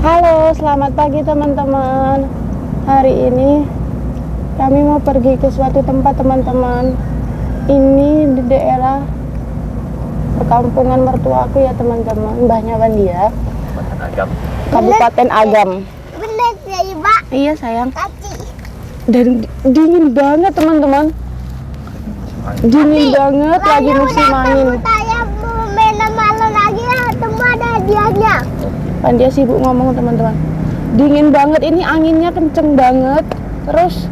Halo, selamat pagi teman-teman. Hari ini kami mau pergi ke suatu tempat teman-teman. Ini di daerah perkampungan mertuaku ya teman-teman, Mbahnya Wandia. Kabupaten Agam. Bener ya Iba? Iya sayang. Kaki. Dan dingin banget teman-teman. Dingin banget lagi musim angin. Saya mau main malam lagi ya, semua ada hadiahnya. Kan dia sibuk ngomong teman-teman. Dingin banget ini, anginnya kenceng banget. Terus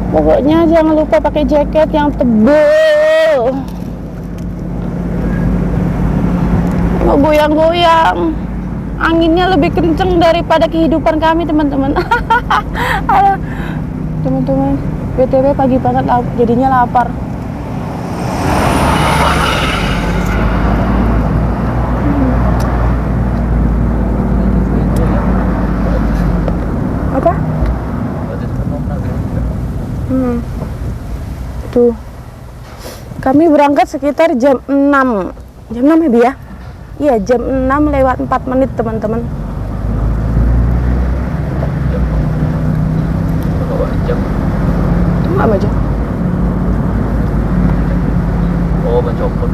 pokoknya jangan lupa pakai jaket yang tebal. Mau goyang-goyang. Anginnya lebih kenceng daripada kehidupan kami teman-teman. Teman-teman, BTW pagi banget jadinya lapar. Apa? Tuh. Kami berangkat sekitar jam 6. Jam 6 ya, Bi ya? Iya, jam 6 lewat 4 menit, teman-teman. Itu apa aja? Oh, mencopot.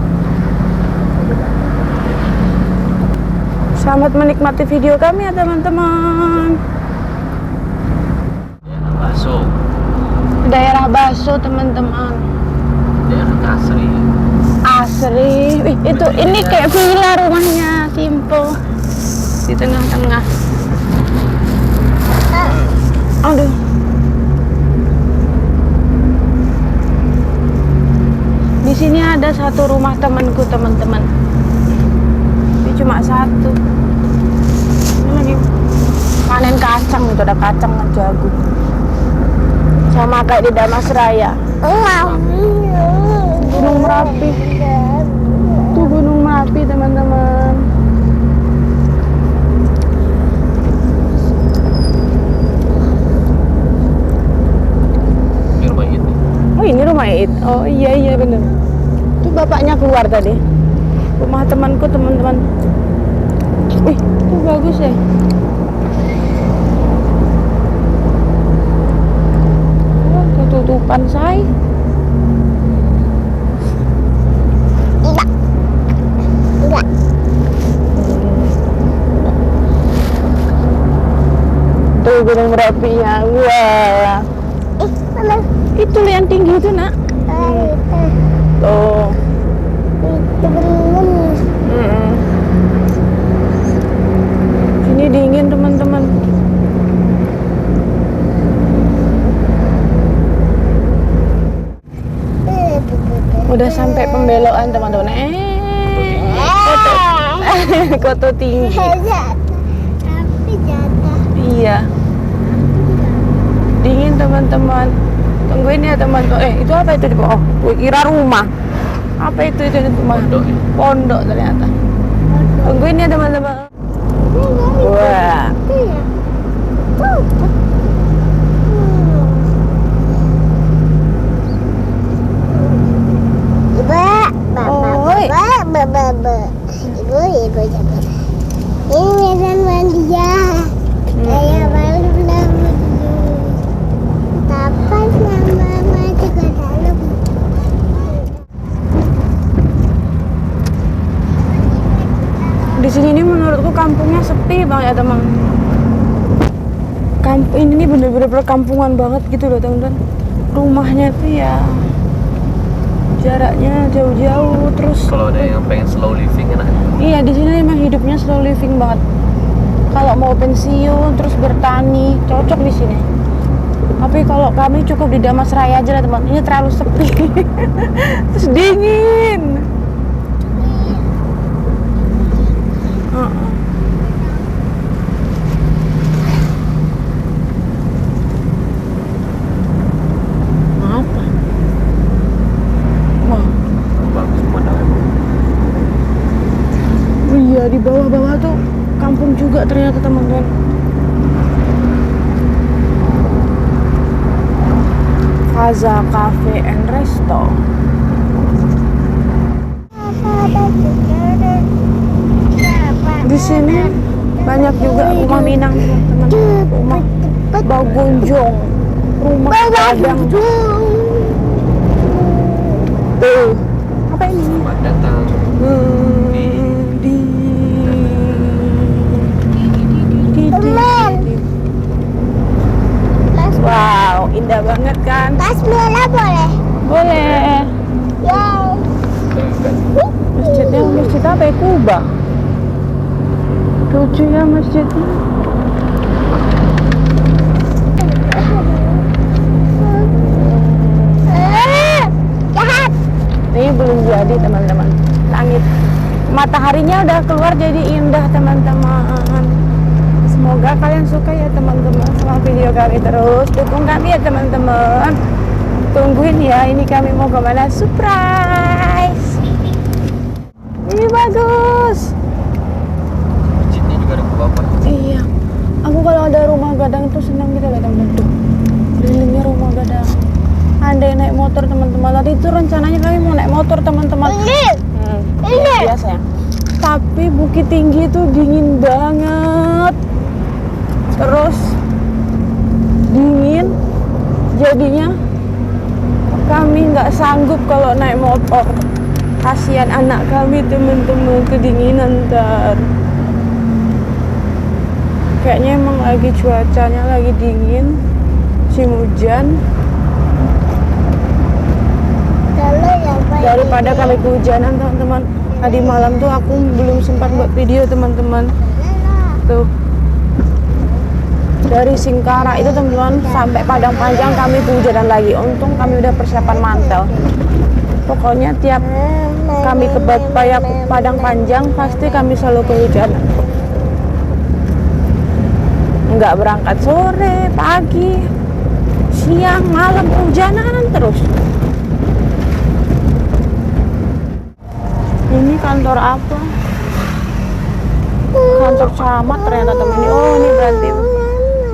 Selamat menikmati video kami ya, teman-teman. Baso. Daerah Baso, teman-teman. Daerah Kasri. Asri. Wih, itu ini kayak villa rumahnya, simple. Di tengah-tengah. Aduh. Di sini ada satu rumah temanku, teman-teman. Ini cuma satu. Ini lagi panen kacang itu, ada kacang jagung. Sama kayak di Damasraya. Gunung Merapi. Itu Gunung Merapi, teman-teman. Ini rumah ini. Oh, ini rumah It. Oh iya bener. Itu bapaknya keluar tadi. Rumah temanku, teman-teman. Wih, itu bagus ya. Oh, ketutupan say. Tuh Gunung Merapinya. Wah. Itu yang tinggi itu, Nak. Tuh. Sini dingin, teman-teman. Udah sampai pembelokan, teman-teman. Koto tinggi. Tapi jatuh. Iya. Dingin, teman-teman. Tungguin ya, teman-teman. Itu apa itu di bawah? Oh, kira rumah. Apa itu di rumah? Pondok ya? Pondok ternyata. Tungguin ya, teman-teman. Wah. Ibu jaga. Ini medan Wandia. Saya baru bilang dulu. Tapas nama juga dalam. Di sini nih menurutku kampungnya sepi banget ya, teman. Kampung ini bener-bener perkampungan banget gitu loh, teman-teman. Rumahnya tuh ya jaraknya jauh-jauh, terus Kalau ada yang pengen slow living enak. iya, di sini emang hidupnya slow living banget. Kalau mau pensiun terus bertani, cocok di sini. Tapi kalau kami cukup di Damasraya aja lah, teman. Ini terlalu sepi. Terus dingin. Apa? Wah. Bagus pemandangan. Iya, di bawah-bawah tuh kampung juga ternyata, teman-teman. Faza Cafe and Resto. Di sini Banyak juga rumah Minang teman-teman. Rumah Bagonjong, rumah Gadang. Tuh, apa ini? Selamat datang Teman. Wow, indah banget kan? Basmala boleh? Boleh. Yeay. Masjidnya masjid apa ya? Kuba. Lucu ya masjidnya. Jahat. Ini belum jadi teman-teman. Langit mataharinya udah keluar jadi indah teman-teman. Semoga kalian suka ya teman-teman sama video kami, terus dukung kami ya teman-teman. Tungguin ya, ini kami mau kemana, surprise. Ini bagus. masjidnya juga ada bapak. Iya, aku kalau ada rumah gadang itu senang gitu loh teman-teman. Tuh, kelilingnya rumah gadang. Andai naik motor teman-teman, tadi itu rencananya kami mau naik motor teman-teman. Ini. Biasa ya. Tapi Bukit Tinggi itu dingin banget. Terus dingin, jadinya kami nggak sanggup kalau naik motor. Kasihan anak kami teman-teman, kedinginan ntar. Kayaknya emang lagi cuacanya lagi dingin, musim hujan. Daripada kami kehujanan teman-teman. Tadi malam tuh aku belum sempat buat video teman-teman. Tuh, dari Singkara itu teman-teman sampai Padang Panjang kami kehujanan lagi. Untung kami udah persiapan mantel. Pokoknya tiap kami ke Padang Panjang pasti kami selalu kehujanan. Nggak berangkat sore, pagi, siang, malam kehujanan terus. Ini kantor apa? Kantor camat ternyata teman ini. Oh, ini berarti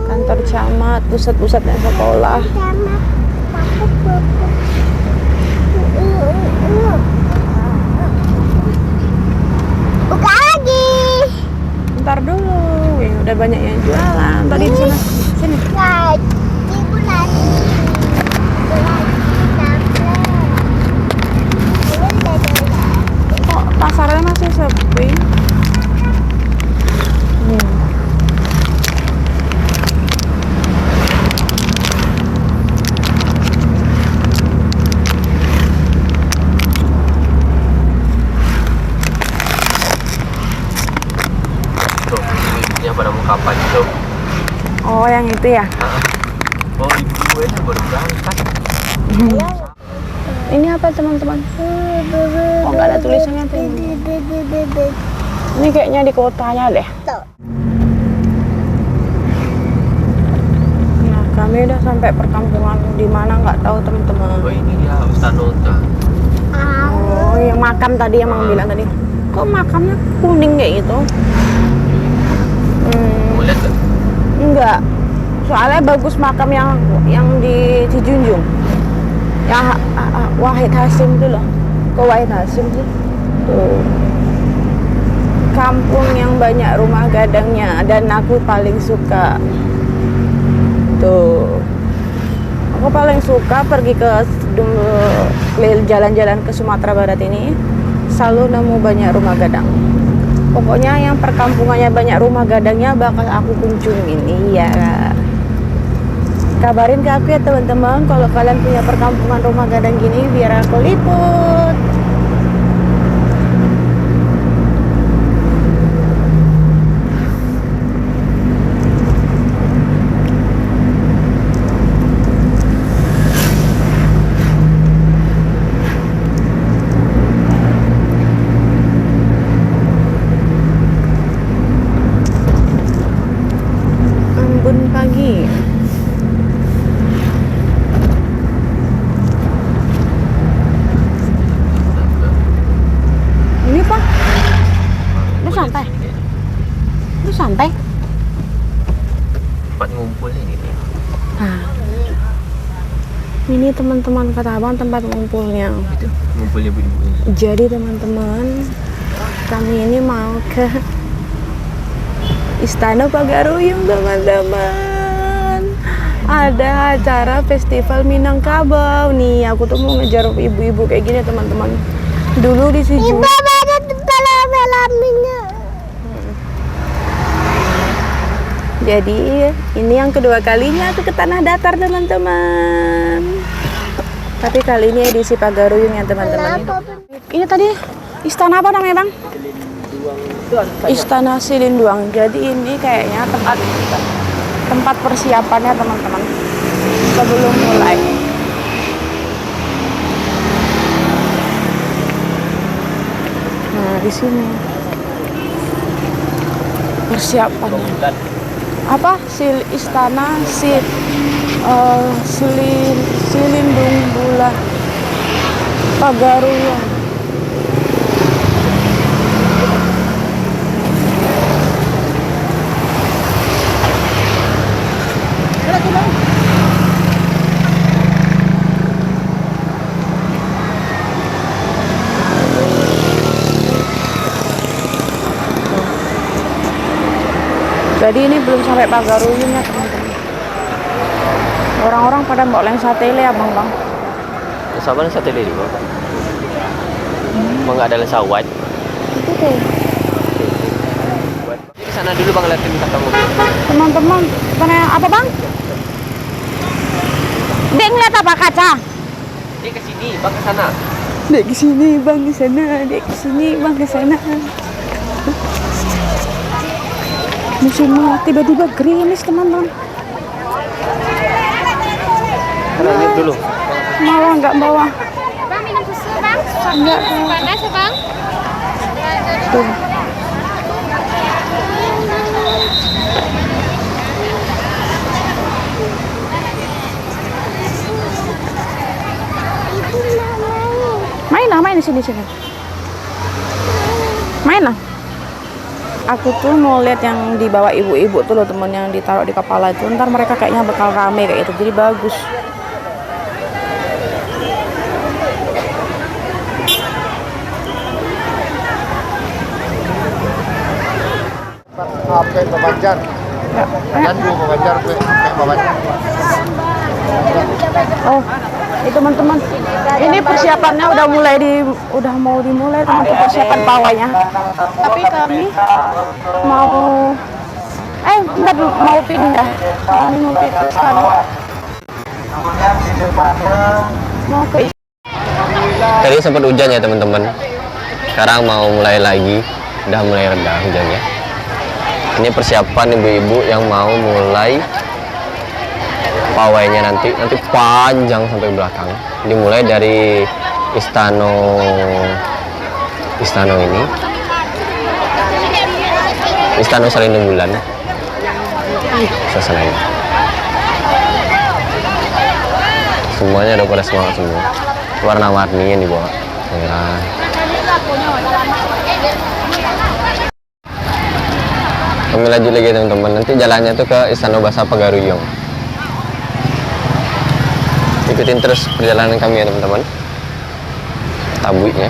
kantor camat, pusat-pusatnya sekolah. Buka lagi. Ntar dulu, ya, udah banyak yang jualan. Tadi di sana, sini. Lagi bulan. Kok pasarnya masih sepi? Tuh, ibunya pada mau kapan tuh? Oh, yang itu ya? Oh, ibu gue baru berangkat. Ini apa teman-teman? Oh, nggak ada tulisannya tuh. Ini kayaknya di kotanya deh. Nah, kami udah sampai perkampungan di mana nggak tahu teman-teman. Oh, ini dia Ustanota. Oh, yang makam tadi yang Mang bilang tadi. Kok makamnya kuning kayak gitu? Mau lihat nggak? Enggak. Soalnya bagus makam yang di Cijunjung. Yang Wahid Hasim itu loh. Kok Wahid Hasim sih? Tuh. Kampung yang banyak rumah gadangnya dan aku paling suka. Tuh. Aku paling suka pergi ke jalan-jalan ke Sumatera Barat ini, selalu nemu banyak rumah gadang. Pokoknya yang perkampungannya banyak rumah gadangnya bakal aku kunjungin. Iya. Kabarin ke aku ya teman-teman kalau kalian punya perkampungan rumah gadang gini biar aku liput. Ambon pagi. Ini Pak, lu santai. Lu santai. Tempat ngumpulnya gitu. Nah, ini teman-teman kata abang tempat ngumpulnya. Itu ngumpulnya ibu-ibunya. Jadi teman-teman, kami ini mau ke Istana Pagaruyung teman-teman. Ada acara festival Minangkabau nih. Aku tuh mau ngejar ibu-ibu kayak gini teman-teman. Dulu di sini. Ibu ada pelaminnya. Jadi ini yang kedua kalinya aku ke Tanah Datar teman-teman. Tapi kali ini edisi Pagaruyung ya teman-teman. Ini tadi istana apa namanya bang? Istana Silinduang. Jadi ini kayaknya tempat persiapannya teman-teman sebelum mulai. Nah di sini persiapannya. Apa istana Silindung Bulan Pagaruyung. Jadi ini belum sampai Pagaruyung ya teman-teman. Orang-orang pada mau lensa tele abang-bang. Sama lensa tele juga. Emang nggak ada lensa wide. Itu tuh. Di sana dulu bang liatin kata mobil. Teman-teman, apa bang? Dek ngeliat apa kaca? Dia ke sini, bang ke sana. Dek ke sini, bang ke sana. Dek ke sini, bang ke sana. Musim tiba-tiba gerimis teman-teman. Lanjut dulu. Malah nggak bawa. Bang minum susu bang. Enggak. Panas ya bang. Tuh. Main di sini. Main lah. Aku tuh mau lihat yang dibawa ibu-ibu tuh loh temen, yang ditaruh di kepala itu. Ntar mereka kayaknya bakal rame kayak itu, jadi bagus. HP Babanjar. Ya, Dan Bu Babanjar Babanjar. oh, itu teman-teman. Ini persiapannya udah mau dimulai teman-teman, persiapan pawainya. Tapi kami mau pindah. Kami mau pindah sekarang. Mau ke Tadi sempat hujan ya teman-teman. Sekarang mau mulai lagi, udah mulai reda hujannya. Ini persiapan ibu-ibu yang mau mulai pawainya nanti panjang sampai belakang. Dimulai dari istana ini, Istana Silindung Bulan. Suasananya. Semuanya udah pada semangat semua. Warna-warni yang dibawa. Merah. Kami lanjut lagi teman-teman. Nanti jalannya tuh ke Istana Bahasa Pagaruyung. Ikutin terus perjalanan kami ya teman-teman. Tabuiknya.